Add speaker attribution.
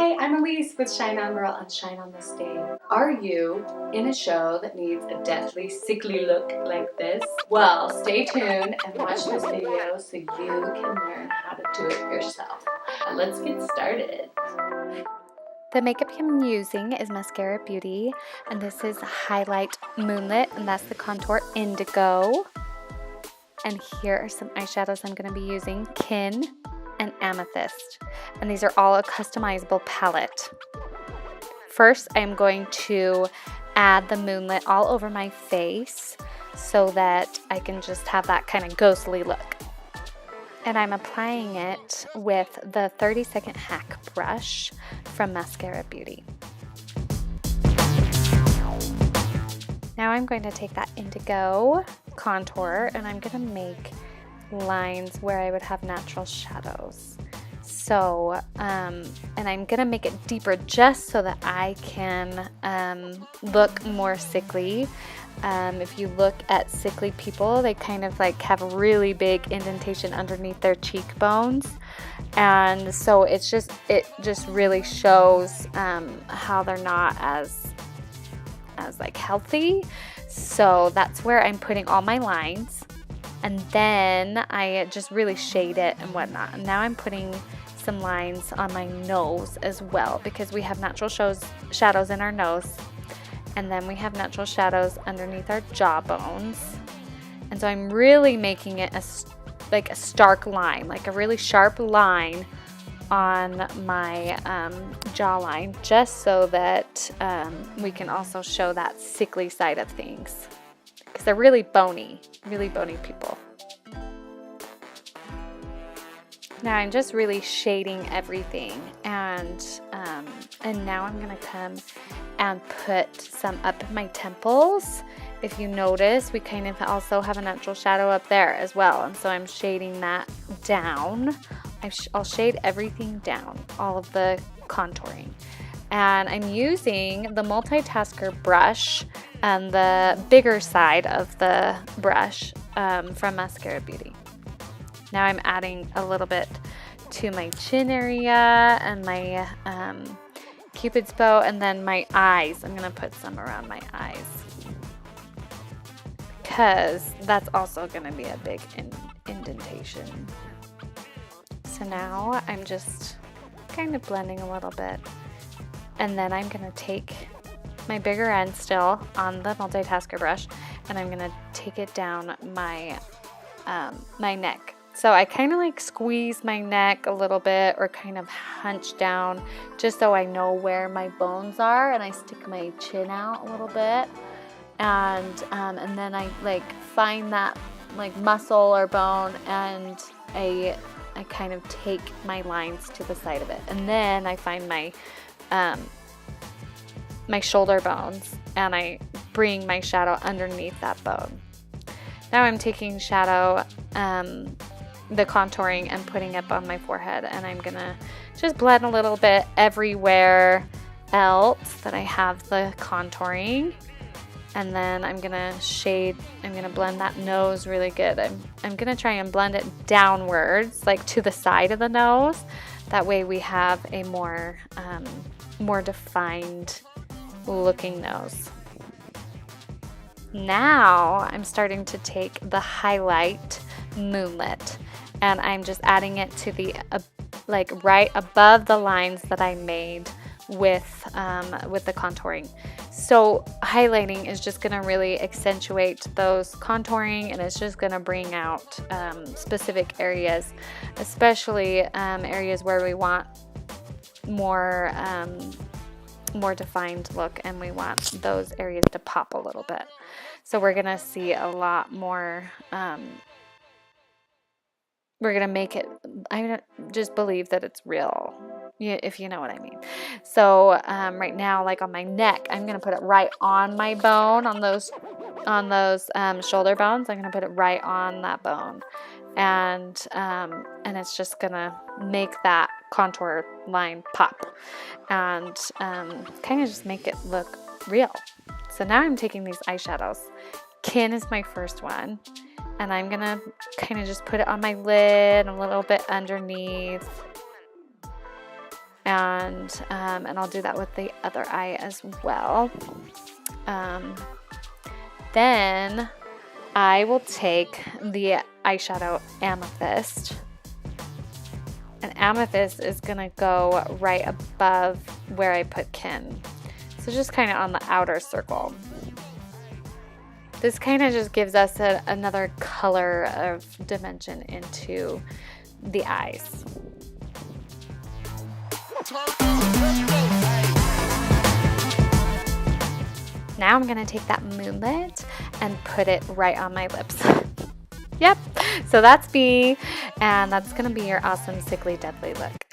Speaker 1: Hi, I'm Elise with Shine On Girl and Shine On This Day. Are you in a show that needs a deathly, sickly look like this? Well, stay tuned and watch this video so you can learn how to do it yourself. Let's get started.
Speaker 2: The makeup I'm using is Maskcara Beauty, and this is Highlight Moonlit, and that's the contour Indigo. And here are some eyeshadows I'm going to be using, Kin and Amethyst. And these are all a customizable palette. First, I'm going to add the Moonlit all over my face so that I can just have that kind of ghostly look. And I'm applying it with the 30-second hack brush from Maskcara Beauty. Now I'm going to take that indigo contour and I'm going to make lines where I would have natural shadows. So, and I'm going to make it deeper just so that I can look more sickly. If you look at sickly people, they kind of like have a really big indentation underneath their cheekbones, and so it just really shows how they're not as like healthy. So that's where I'm putting all my lines, and then I just really shade it and whatnot. And now I'm putting some lines on my nose as well, because we have natural shadows in our nose. And then we have natural shadows underneath our jawbones. And so I'm really making it like a stark line, like a really sharp line on my jawline, just so that we can also show that sickly side of things. Because they're really bony people. Now I'm just really shading everything, and now I'm gonna come and put some up my temples. If you notice, we kind of also have a natural shadow up there as well, and so I'm shading that down. I'll shade everything down, all of the contouring. And I'm using the multitasker brush and the bigger side of the brush from Maskcara Beauty. Now I'm adding a little bit to my chin area and my Cupid's bow, and then my eyes. I'm going to put some around my eyes because that's also going to be a big indentation. So now I'm just kind of blending a little bit, and then I'm going to take my bigger end still on the multitasker brush, and I'm going to take it down my neck. So I kind of like squeeze my neck a little bit, or kind of hunch down, just so I know where my bones are, and I stick my chin out a little bit, and then I like find that like muscle or bone, and I kind of take my lines to the side of it, and then I find my my shoulder bones, and I bring my shadow underneath that bone. Now I'm taking shadow, the contouring, and putting it on my forehead, and I'm gonna just blend a little bit everywhere else that I have the contouring, and then I'm gonna blend that nose really good. I'm gonna try and blend it downwards, like to the side of the nose. That way we have a more defined looking nose. Now I'm starting to take the highlight Moonlit, and I'm just adding it to the like right above the lines that I made with the contouring. So highlighting is just going to really accentuate those contouring, and it's just going to bring out specific areas, especially areas where we want more defined look, and we want those areas to pop a little bit. So we're going to see a lot more. We're going to make it, I just believe that it's real, if you know what I mean. So right now, like on my neck, I'm going to put it right on my bone, on those shoulder bones. I'm going to put it right on that bone. And it's just going to make that contour line pop, and kind of just make it look real. So now I'm taking these eyeshadows. Kin is my first one, and I'm gonna kind of just put it on my lid, a little bit underneath, and I'll do that with the other eye as well. Then I will take the eyeshadow Amethyst, and Amethyst is gonna go right above where I put Kin, so just kind of on the outer circle. This kind of just gives us another color of dimension into the eyes. Now I'm gonna take that Moonlit and put it right on my lips. Yep, so that's me, and that's gonna be your awesome, sickly, deadly look.